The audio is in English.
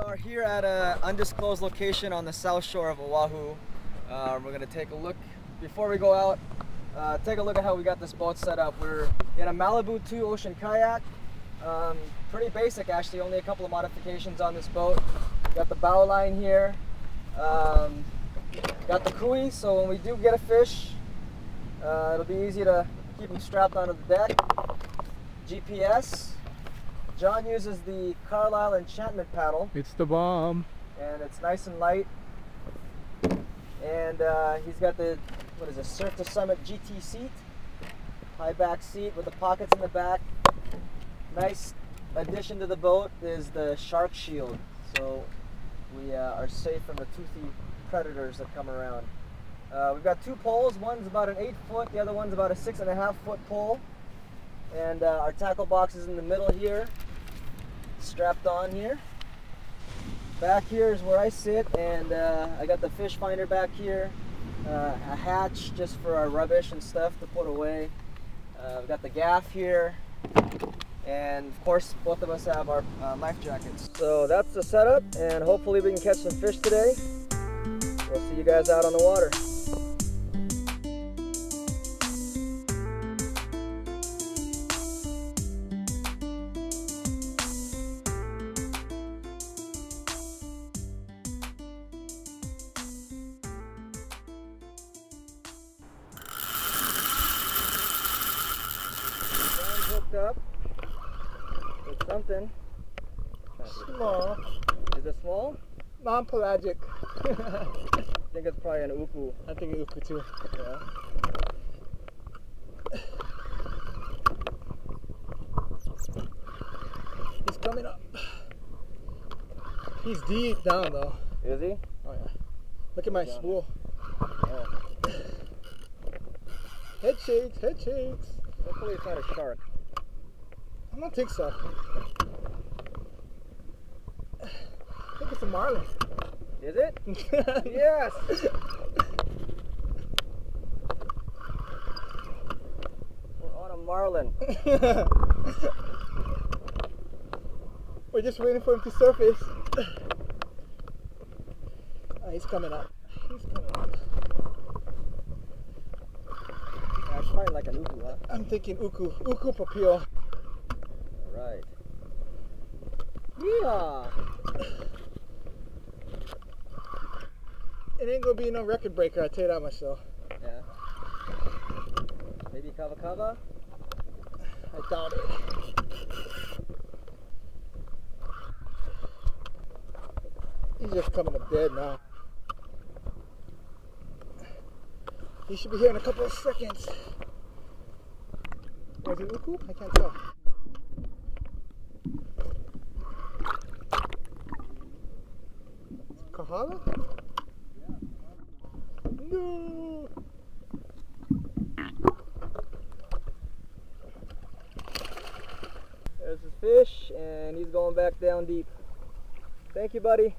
are here at an undisclosed location on the south shore of Oahu. We're going to take a look, before we go out, take a look at how we got this boat set up. We're in a Malibu 2 Ocean Kayak. Pretty basic actually, only a couple of modifications on this boat. Got the bow line here, got the buoy, so when we do get a fish, it'll be easy to keep them strapped onto the deck. GPS. John uses the Carlisle Enchantment paddle. It's the bomb. And it's nice and light. And he's got the, what is it, Surf to Summit GT seat. High back seat with the pockets in the back. Nice addition to the boat is the shark shield. So we are safe from the toothy predators that come around. We've got two poles. One's about an 8-foot, the other one's about a 6.5-foot pole. And our tackle box is in the middle here, strapped on here. Back here is where I sit, and I got the fish finder back here, a hatch just for our rubbish and stuff to put away. We've got the gaff here, and of course both of us have our life jackets. So that's the setup, and hopefully we can catch some fish today. We'll see you guys out on the water. Hooked up with something Small. Is it small? Non-pelagic. I think it's probably an uku. I think an uku too. Yeah. He's coming up. He's deep down though. Is he? Oh yeah. Look at my spool. Oh. Head shakes, head shakes. Hopefully it's not a shark. I don't think so. I think it's a marlin. Is it? Yes! We're on a marlin. We're just waiting for him to surface. Oh, he's coming up. He's coming up. That's probably like an uku, huh? I'm thinking uku. Uku papio. Alright. Yeah. It ain't gonna be no record breaker, I tell you that myself. Yeah. Maybe kava kava? I doubt it. He's just coming up dead now. He should be here in a couple of seconds. Was it uku? I can't tell. Kahala? No! There's his fish, and he's going back down deep. Thank you, buddy.